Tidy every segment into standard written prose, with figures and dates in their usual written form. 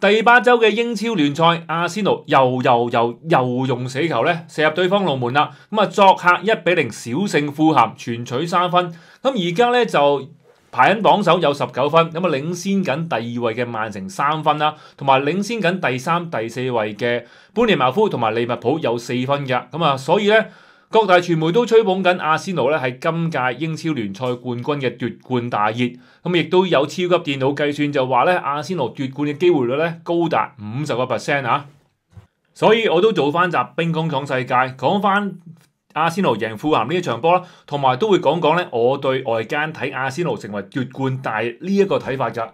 第8周嘅英超聯賽，阿仙奴又用死球咧射入對方龍門啦。咁啊，作客1-0小勝富咸，全取3分。咁而家咧就排緊榜首有19分，咁啊領先緊第2位嘅曼城3分啦，同埋領先緊第3、第4位嘅般尼茅夫同埋利物浦有4分嘅。咁啊，所以咧各大傳媒都吹捧緊阿仙奴咧係今屆英超聯賽冠軍嘅奪冠大熱。咁亦都有超級電腦計算就話咧，阿仙奴奪冠嘅機會率咧高達50%啊！所以我都做翻集兵工廠世界，講翻阿仙奴贏富咸呢一場波啦，同埋都會講講咧我對外間睇阿仙奴成為奪冠大熱呢一個睇法㗎。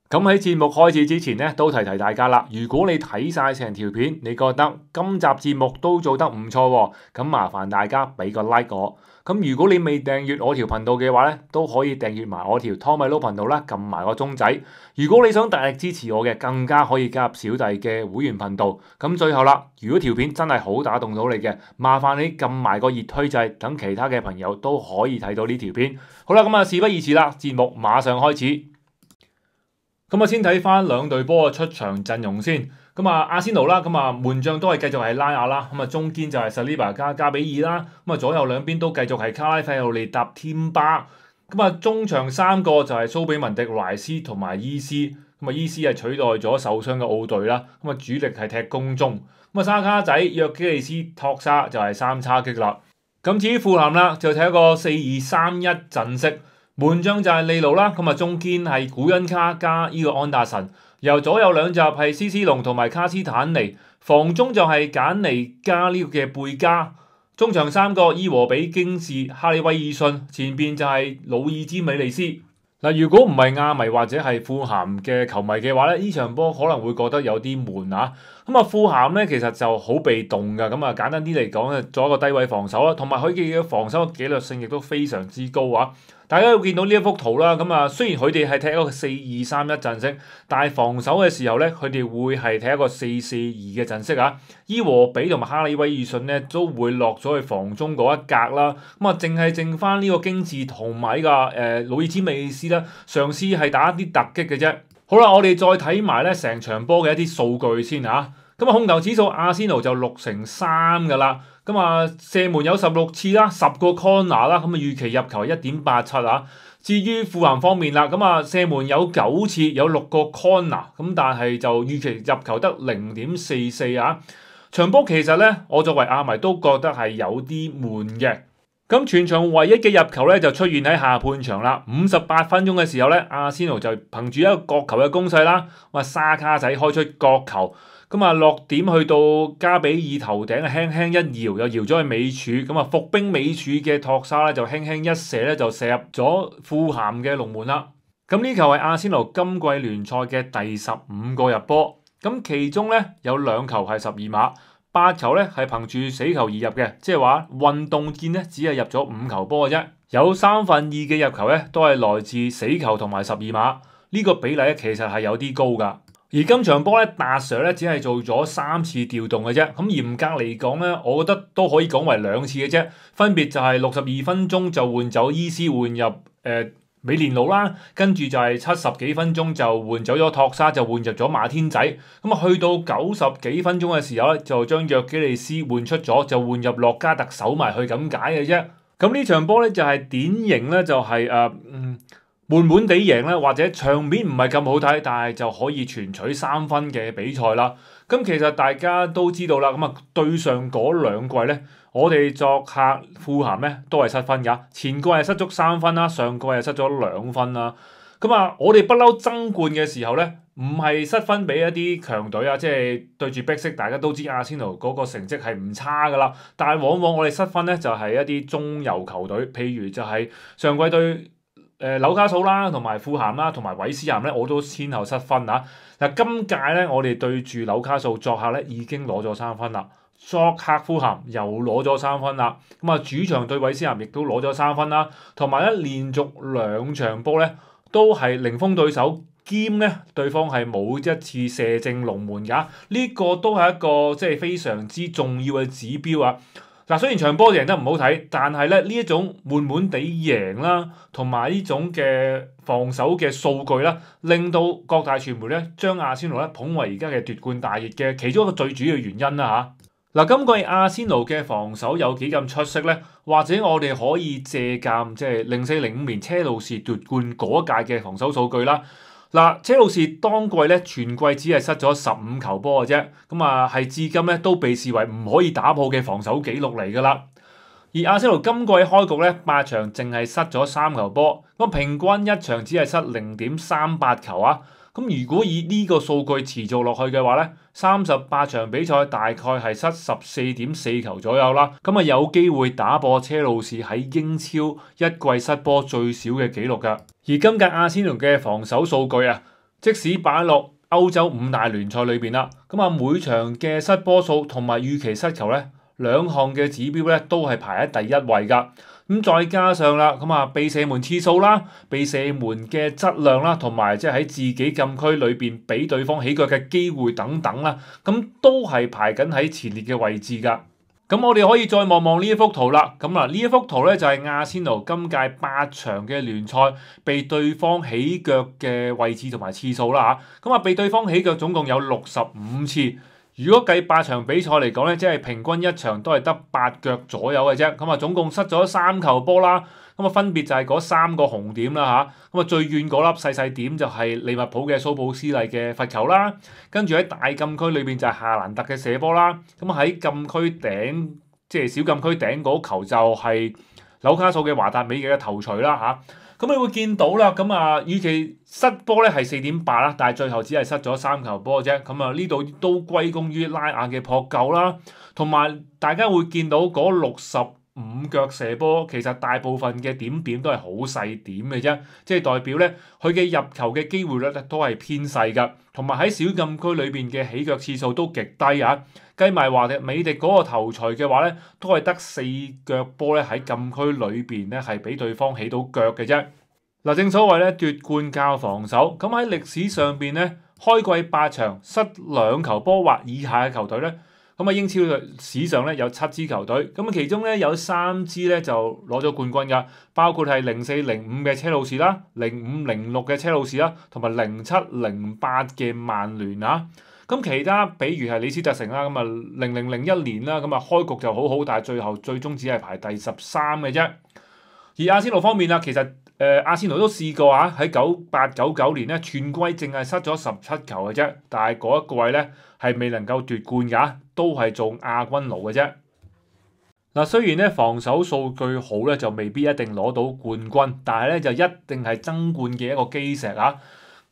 咁喺節目開始之前咧，都提提大家啦。如果你睇晒成條片，你覺得今集節目都做得唔錯喎，咁麻煩大家俾個 like 我。咁如果你未訂閱我條頻道嘅話咧，都可以訂閱埋我條湯米撈頻道啦，撳埋個鐘仔。如果你想大力支持我嘅，更加可以加入小弟嘅會員頻道。咁最後啦，如果條片真係好打動到你嘅，麻煩你撳埋個熱推掣，等其他嘅朋友都可以睇到呢條片。好啦，咁啊事不宜遲啦，節目馬上開始。咁啊，先睇翻兩隊波嘅出場陣容先。咁啊，阿仙奴啦，咁啊門將都係繼續係拉亞啦。咁啊，中堅就係薩利巴加加比爾啦。咁啊，左右兩邊都繼續係卡拉費奧利搭添巴。咁啊，中場3個就係蘇比文迪、萊斯同埋伊斯。咁啊，伊斯係取代咗受傷嘅奧隊啦。咁啊，主力係踢攻中。咁啊，沙卡仔、約基利斯、托沙就係3叉戟啦。咁至於富咸啦，就睇一個4-2-3-1陣式。門將就係利奴啦，咁啊中堅係古恩卡加呢個安達臣，由左右兩閘係斯斯隆同埋卡斯坦尼，防中就係簡尼加呢個嘅貝加，中場3個伊和比京士、哈利威爾遜，前邊就係魯爾茲美利斯。嗱，如果唔係亞迷或者係富咸嘅球迷嘅話咧，呢場波可能會覺得有啲悶啊。咁啊，富咸咧其實就好被動㗎，咁啊簡單啲嚟講咧，做一個低位防守啦，同埋佢嘅防守嘅紀律性亦都非常之高啊。大家會見到呢一幅圖啦，咁啊雖然佢哋係踢一個4-2-3-1陣式，但係防守嘅時候咧，佢哋會係踢一個4-4-2嘅陣式啊。伊和比同埋哈利威爾遜咧都會落咗去防中嗰一格啦，咁啊淨係剩翻呢個京治同埋呢個魯爾茲美利斯啦，嘗試係打一啲突擊嘅啫。好啦，我哋再睇埋咧成場波嘅一啲數據先嚇。咁啊控球指數阿仙奴就6-3㗎啦。咁啊射門有16次啦，10個 corner 啦，咁啊預期入球1.87啊。至於富咸方面啦，咁啊射門有9次，有6個 corner，咁但係就預期入球得0.44啊。場波其實咧，我作為亞迷都覺得係有啲悶嘅。咁全場唯一嘅入球咧就出現喺下半場啦，58分鐘嘅時候咧，阿仙奴就憑住一個角球嘅攻勢啦，沙卡仔開出角球。咁啊落點去到加比爾頭頂輕輕一搖，又搖咗去尾柱，咁啊伏兵尾柱嘅托沙咧就輕輕一射咧就射入咗富咸嘅龍門啦。咁呢球係阿仙奴今季聯賽嘅第15個入波，咁其中咧有2球係12碼，8球咧係憑住死球而入嘅，即係話運動戰咧只係入咗5球波嘅啫，有2/3嘅入球咧都係來自死球同埋12碼，呢個比例咧其實係有啲高㗎。而今場波咧，達 Sir 咧只係做咗3次調動嘅啫。咁嚴格嚟講咧，我覺得都可以講為2次嘅啫。分別就係62分鐘就換走伊斯，換入美連奴啦，跟住就係70幾分鐘就換走咗托沙，就換入咗馬天仔。咁啊，去到90幾分鐘嘅時候咧，就將約基利斯換出咗，就換入洛加特守埋去咁解嘅啫。咁呢場波咧就係典型咧，就係悶悶地贏咧，或者場面唔係咁好睇，但係就可以全取3分嘅比賽啦。咁其實大家都知道啦，咁啊對上嗰2季咧，我哋作客富咸咧都係失分㗎，前季係失足3分啦，上季係失咗2分啦。咁啊，我哋不嬲爭冠嘅時候咧，唔係失分俾一啲強隊啊，即係對住逼色，大家都知阿仙奴嗰個成績係唔差㗎啦。但係往往我哋失分咧就係一啲中游球隊，譬如就係上季對紐卡素啦，同埋富咸啦，同埋韋斯咸咧，我都先後失分啊！嗱，今屆咧，我哋對住紐卡素作客咧已經攞咗3分啦，作客富咸又攞咗3分啦，咁啊主場對韋斯咸亦都攞咗3分啦，同埋咧連續2場波咧都係零封對手，兼咧對方係冇一次射正龍門㗎，呢個都係一個即係非常之重要嘅指標啊！嗱，雖然場波贏得唔好睇，但係咧呢一種悶悶地贏啦，同埋呢種嘅防守嘅數據啦，令到各大傳媒咧將阿仙奴咧捧為而家嘅奪冠大熱嘅其中一個最主要原因啦嚇。嗱，今季阿仙奴嘅防守有幾咁出色咧？或者我哋可以借鑑即係04-05年車路士奪冠嗰一屆嘅防守數據啦。嗱，車路士當季咧全季只係失咗15球波嘅啫，咁啊係至今咧都被視為唔可以打破嘅防守紀錄嚟㗎啦。而阿仙奴今季開局咧8場淨係失咗3球波，咁平均一場只係失0.38球啊。咁如果以呢個數據持續落去嘅話咧，38場比賽大概係失14.4球左右啦。咁啊有機會打破車路士喺英超一季失波最少嘅紀錄㗎。而今屆阿仙奴嘅防守數據啊，即使擺落歐洲5大聯賽裏邊啦，咁啊每場嘅失波數同埋預期失球咧，兩項嘅指標咧都係排喺第一位㗎。咁再加上啦，咁啊被射門次數啦、被射門嘅質量啦，同埋即係喺自己禁區裏邊俾對方起腳嘅機會等等啦，咁都係排緊喺前列嘅位置㗎。咁我哋可以再望望呢一幅圖啦。咁啊呢一幅圖咧就係阿仙奴今屆8場嘅聯賽被對方起腳嘅位置同埋次數啦嚇。咁啊被對方起腳總共有65次。如果計8場比賽嚟講咧，即係平均一場都係得8腳左右嘅啫。咁啊總共失咗3球波啦。咁啊分別就係嗰3個紅點啦嚇。咁啊最遠嗰粒細細點就係利物浦嘅蘇布斯利嘅罰球啦。跟住喺大禁區裏邊就係夏蘭特嘅射波啦。咁啊喺禁區頂即係小禁區頂嗰球就係紐卡素嘅華達美嘅頭槌啦嚇。咁你會見到啦，咁啊與其失波咧係4.8啦，但係最後只係失咗3球波啫。咁啊呢度都歸功於拉亞嘅撲救啦，同埋大家會見到嗰65腳射波，其實大部分嘅點點都係好細點嘅啫，即係代表咧佢嘅入球嘅機會率咧都係偏細㗎，同埋喺小禁區裏邊嘅起腳次數都極低啊。計埋華迪美迪嗰個頭槌嘅話咧，都係得4腳波咧喺禁區裏邊咧係俾對方起到腳嘅啫。嗱，正所謂咧奪冠靠防守，咁喺歷史上邊咧開季8場失2球波或以下嘅球隊咧，咁啊英超史上咧有7支球隊，咁啊其中咧有3支咧就攞咗冠軍㗎，包括係04-05嘅車路士啦、05-06嘅車路士啦，同埋07-08嘅曼聯啊。咁其他比如係李斯特城啦，咁啊00-01年啦，咁啊開局就好好，但係最終只係排第13嘅啫。而阿仙奴方面啦，其實阿仙奴都試過啊，喺98-99年咧全季淨係失咗17球嘅啫，但係嗰一季咧係未能夠奪冠㗎，都係做亞軍奴嘅啫。嗱，雖然咧防守數據好咧就未必一定攞到冠軍，但係咧就一定係爭冠嘅一個基石啊。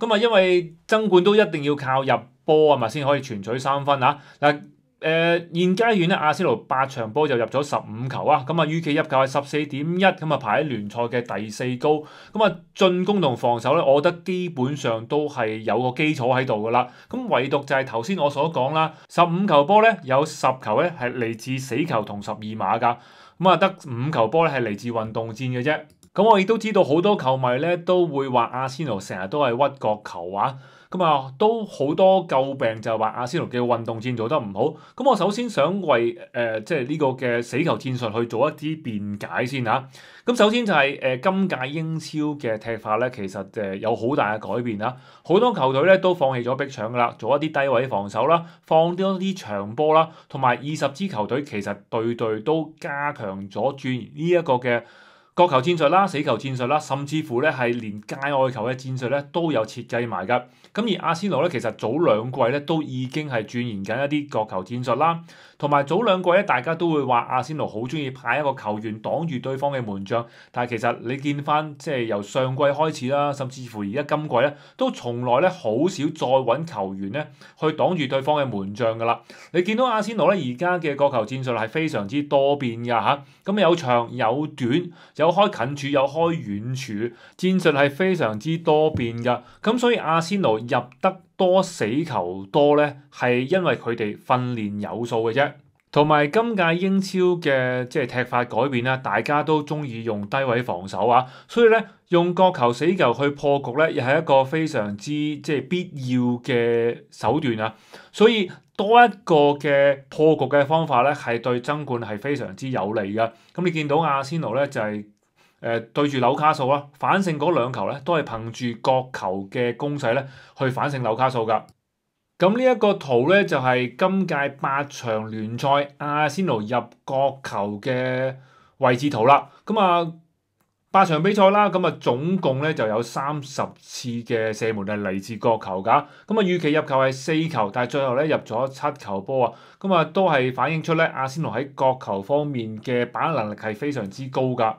咁啊，因為爭冠都一定要靠入波啊嘛，先可以全取3分啊。嗱，現階段咧，阿仙奴8場波就入咗15球啊，咁啊預期入球係14.1，咁啊排喺聯賽嘅第4高。咁啊進攻同防守咧，我覺得基本上都係有個基礎喺度噶啦。咁唯獨就係頭先我所講啦，15球波咧有10球咧係嚟自死球同12碼噶，咁啊得5球波咧係嚟自運動戰嘅啫。咁我亦都知道好多球迷咧都會話阿仙奴成日都係屈角球啊，咁啊都好多詬病就係話阿仙奴嘅運動戰做得唔好。咁我首先想為即係呢個嘅死球戰術去做一啲辯解先嚇。咁首先就係今屆英超嘅踢法咧，其實有好大嘅改變啦。好多球隊咧都放棄咗逼搶噶啦，做一啲低位防守啦，放多啲長波啦，同埋20支球隊其實對都加強咗轉移呢一個嘅角球戰術啦、死球戰術啦，甚至乎咧係連界外球嘅戰術咧都有設計埋㗎。咁而阿仙奴咧其實早2季咧都已經係鑽研緊一啲角球戰術啦，同埋早2季咧大家都會話阿仙奴好中意派一個球員擋住對方嘅門將，但係其實你見翻即係由上季開始啦，甚至乎而家今季咧都從來咧好少再揾球員咧去擋住對方嘅門將㗎啦。你見到阿仙奴咧而家嘅角球戰術係非常之多變㗎嚇，咁有長有短，有開近處有開遠處，戰術係非常之多變㗎。咁所以阿仙奴入得多死球多咧，係因為佢哋訓練有素嘅啫。同埋今屆英超嘅即係踢法改變啦，大家都中意用低位防守啊，所以咧用角球死球去破局咧，又係一個非常之即係必要嘅手段啊。所以多一個嘅破局嘅方法咧，係對爭冠係非常之有利嘅。咁你見到阿仙奴咧就係、對住紐卡素啦，反勝嗰兩球咧都係憑住角球嘅攻勢咧去反勝紐卡素㗎。咁呢一個圖咧就係今屆8場聯賽阿仙奴入角球嘅位置圖啦。咁啊8場比賽啦，咁啊總共咧就有30次嘅射門係嚟自角球㗎。咁啊預期入球係4球，但係最後咧入咗7球波啊。咁啊都係反映出咧阿仙奴喺角球方面嘅把握能力係非常之高㗎。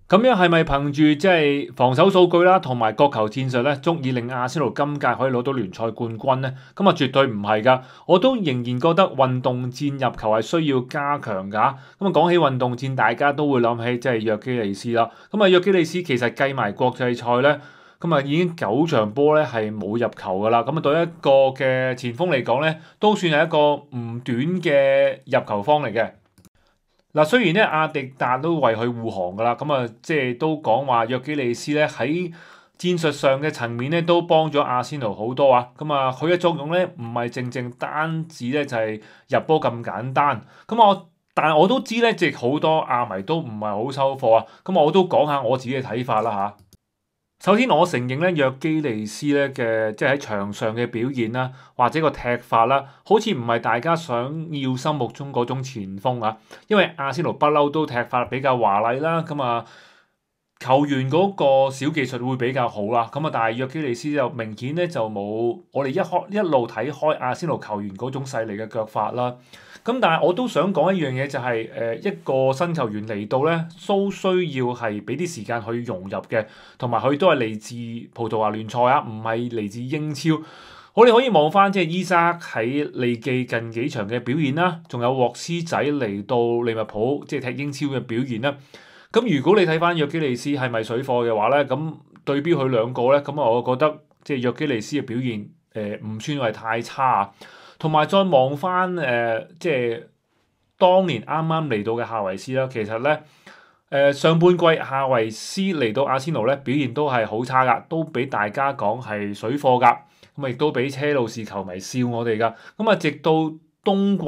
咁樣係咪憑住即係防守數據啦，同埋角球戰術咧，足以令阿仙奴今屆可以攞到聯賽冠軍咧？咁啊絕對唔係㗎，我都仍然覺得運動戰入球係需要加強㗎。咁啊講起運動戰，大家都會諗起即係約基利斯啦。咁啊約基利斯其實計埋國際賽咧，咁啊已經9場波咧係冇入球㗎啦。咁啊對一個嘅前鋒嚟講咧，都算係一個唔短嘅入球方嚟嘅。嗱，雖然咧阿迪達都為佢護航㗎啦，咁啊即係都講話約基利斯咧喺戰術上嘅層面咧都幫咗阿仙奴好多啊，咁啊佢嘅作用咧唔係淨單止咧就係入波咁簡單，但係我都知咧，即係好多阿迷都唔係好收貨啊，咁我都講下我自己嘅睇法啦嚇。首先，我承認咧，約基利斯咧嘅即係喺場上嘅表現啦，或者個踢法啦，好似唔係大家想要心目中嗰種前鋒啊。因為阿仙奴不嬲都踢法比較華麗啦，咁啊球員嗰個小技術會比較好啦。咁啊，但係約基利斯就明顯咧就冇我哋一路睇開阿仙奴球員嗰種細膩嘅腳法啦。咁但係我都想講一樣嘢，就係一個新球員嚟到咧，都需要係俾啲時間去融入嘅，同埋佢都係嚟自葡萄牙聯賽啊，唔係嚟自英超。我哋可以望翻即係伊沙喺利記近幾場嘅表現啦，仲有沃斯仔嚟到利物浦即係踢英超嘅表現啦。咁如果你睇翻約基利斯係咪水貨嘅話咧，咁對標佢兩個咧，咁我覺得即係約基利斯嘅表現唔算係太差啊。同埋再望翻即係當年啱啱嚟到嘅夏維斯啦，其實咧上半季夏維斯嚟到阿仙奴咧表現都係好差㗎，都俾大家講係水貨㗎，咁亦都俾車路士球迷笑我哋㗎。咁啊，直到冬季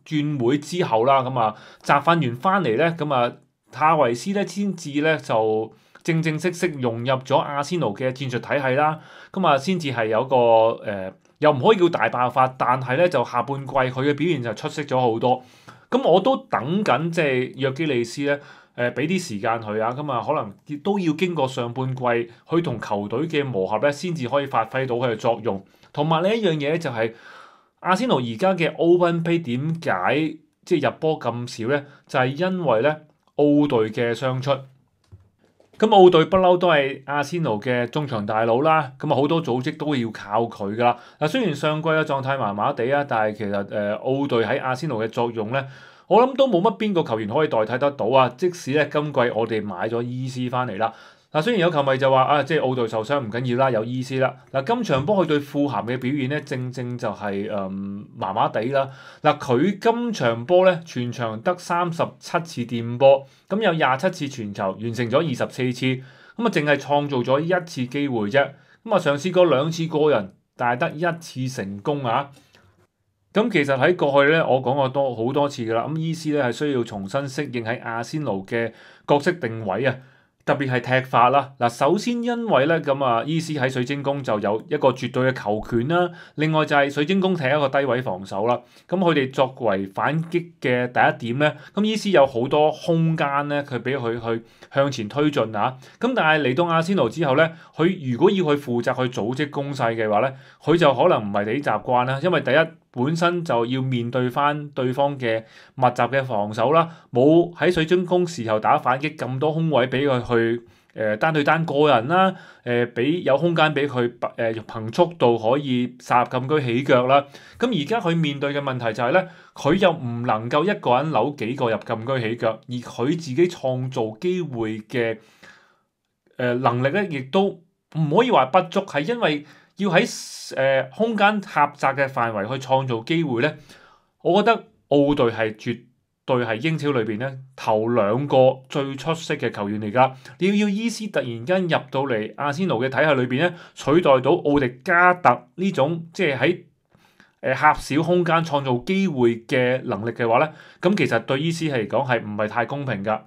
轉會之後啦，咁啊集訓完翻嚟咧，咁啊夏維斯咧先至咧就正式融入咗阿仙奴嘅戰術體系啦，咁啊先至係有個又唔可以叫大爆發，但係咧就下半季佢嘅表現就出色咗好多。咁我都等緊即係約基利斯咧俾啲時間佢啊，咁啊可能都要經過上半季佢同球隊嘅磨合咧，先至可以發揮到佢嘅作用。同埋呢一樣嘢就係阿仙奴而家嘅 Open Play 點解即係入波咁少咧？就係因為咧奧隊嘅傷出。咁奧隊不嬲都係阿仙奴嘅中場大佬啦，咁啊好多組織都要靠佢噶啦。嗱，雖然上季嘅狀態麻麻地啊，但係其實奧隊喺阿仙奴嘅作用咧，我諗都冇乜邊個球員可以代替得到啊。即使咧今季我哋買咗伊斯翻嚟啦。嗱，雖然有球迷就話啊，即係奧隊受傷唔緊要啦，有伊斯啦。嗱，今場波佢對富咸嘅表現咧，正就係麻麻地啦。嗱，佢今場波咧，全場得37次掂波，咁有27次傳球，完成咗24次，咁啊淨係創造咗1次機會啫。咁啊嘗試過2次個人，但係得1次成功啊。咁其實喺過去咧，我講過好多次噶啦。咁伊斯咧係需要重新適應喺阿仙奴嘅角色定位啊。特別係踢法啦，嗱，首先因為咧咁啊，伊斯喺水晶宮就有一個絕對嘅球權啦，另外就係水晶宮踢一個低位防守啦，咁佢哋作為反擊嘅第一點咧，咁伊斯有好多空間咧，佢俾佢去向前推進啊，咁但係嚟到阿仙奴之後咧，佢如果要去負責去組織攻勢嘅話咧，佢就可能唔係幾習慣啦，因為第一本身就要面對翻對方嘅密集嘅防守啦，冇喺水晶宮時候打反擊咁多空位俾佢去單對單個人啦，俾有空間俾佢憑速度可以殺入禁區起腳啦。咁而家佢面對嘅問題就係咧，佢又唔能夠一個人扭幾個入禁區起腳，而佢自己創造機會嘅能力咧，亦都唔可以話不足，係因為要喺空間狹窄嘅範圍去創造機會咧，我覺得奧隊係隊係英超裏邊咧頭2個最出色嘅球員嚟㗎。你要伊斯突然間入到嚟阿仙奴嘅體系裏邊咧，取代到奧迪加特呢種即係喺狹小空間創造機會嘅能力嘅話咧，咁其實對伊斯嚟講係唔係太公平㗎。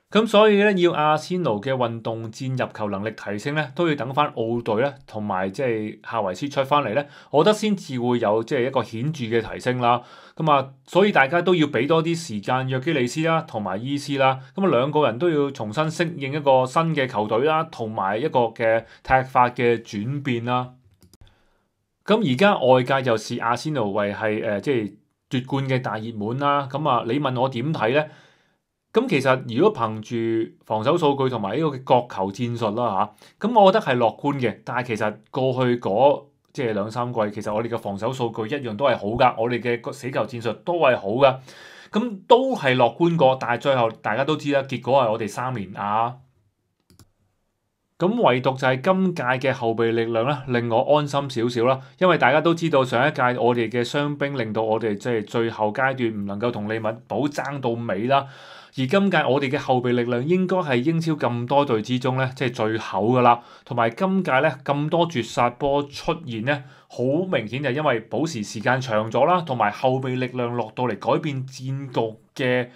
咁所以咧，要阿仙奴嘅運動戰入球能力提升咧，都要等翻奧隊咧，同埋即係夏維斯出翻嚟咧，我覺得先至會有即係一個顯著嘅提升啦。咁啊，所以大家都要俾多啲時間約基利斯啦，同埋伊斯啦。咁啊，兩個人都要重新適應一個新嘅球隊啦，同埋一個嘅踢法嘅轉變啦。咁而家外界又視阿仙奴為係即係奪冠嘅大熱門啦。咁啊，你問我點睇咧？咁其實如果憑住防守數據同埋呢個嘅角球戰術啦嚇，咁我覺得係樂觀嘅。但係其實過去嗰即係2-3季，其實我哋嘅防守數據一樣都係好㗎，我哋嘅死球戰術都係好㗎，咁都係樂觀過。但係最後大家都知啦，結果係我哋3連亞。咁唯獨就係今屆嘅後備力量咧，令我安心少少啦。因為大家都知道上一屆我哋嘅傷兵令到我哋即係最後階段唔能夠同利物浦爭到尾啦。而今屆我哋嘅後備力量應該係英超咁多隊之中咧，即係最厚噶啦。同埋今屆咧咁多絕殺波出現咧，好明顯就係因為補時時間長咗啦，同埋後備力量落到嚟改變戰局嘅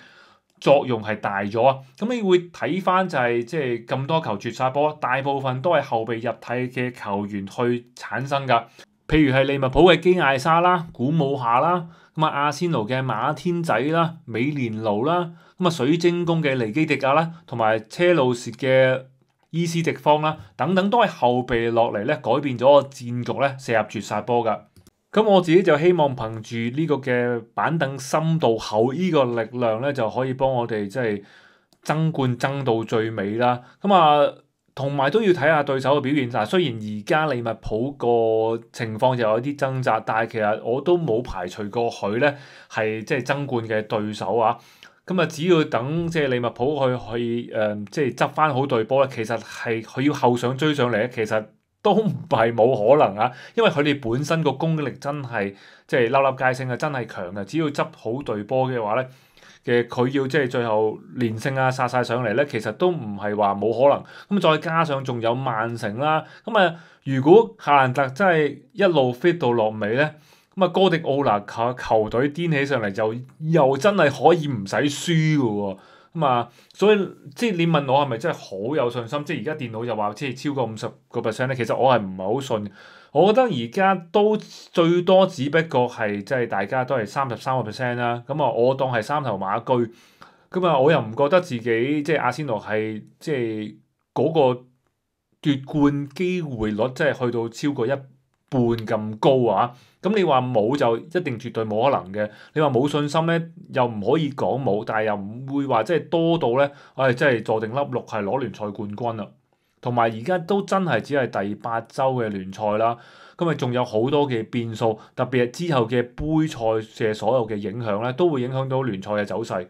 作用係大咗啊！咁你會睇翻就係即係咁多球絕殺波，大部分都係後備入替嘅球員去產生㗎。譬如係利物浦嘅基艾莎啦、古姆夏啦，咁啊阿仙奴嘅馬天仔啦、美連奴啦，咁啊水晶宮嘅尼基迪亞啦，同埋車路士嘅伊斯迪方啦，等等都係後備落嚟咧，改變咗個戰局咧，射入絕殺波㗎。咁我自己就希望憑住呢個嘅板凳深度厚呢個力量咧，就可以幫我哋即係爭冠爭到最尾啦。咁啊，同埋都要睇下對手嘅表現。嗱，雖然而家利物浦個情況就有啲掙扎，但係其實我都冇排除過佢咧係即係爭冠嘅對手啊。咁啊，只要等即係利物浦去即係執翻好隊波咧，其實係佢要後上追上嚟咧，其實都唔係冇可能啊，因為佢哋本身個攻擊力真係即係粒粒皆勝啊，真係強嘅。只要執好隊波嘅話咧，佢要即係最後連勝啊殺晒上嚟咧，其實都唔係話冇可能。咁再加上仲有曼城啦，咁啊如果夏蘭特真係一路 fit 到落尾咧，咁啊哥迪奧拿球隊癲起上嚟就又真係可以唔使輸嘅喎。咁啊，所以即係你問我係咪真係好有信心？即係而家電腦就話即係超過50%咧，其實我係唔係好信。我覺得而家都最多只不過係即係大家都係33%啦。咁啊，我當係三頭馬車。咁啊，我又唔覺得自己即係阿仙奴係即係嗰個奪冠機會率即係去到超過一半咁高啊！咁你話冇就一定絕對冇可能嘅。你話冇信心咧，又唔可以講冇，但係又唔會話即係多到咧，我哋真係坐定粒六係攞聯賽冠軍啦。同埋而家都真係只係第8週嘅聯賽啦，咁啊仲有好多嘅變數，特別係之後嘅杯賽嘅所有嘅影響咧，都會影響到聯賽嘅走勢。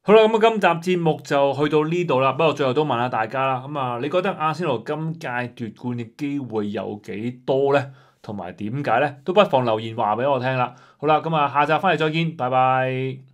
好啦，咁啊，今集節目就去到呢度啦。不過最後都問下大家啦，咁啊，你覺得阿仙奴今屆奪冠嘅機會有幾多咧？同埋點解咧？都不妨留言話俾我聽啦。好啦，咁啊，下集翻嚟再見，拜拜。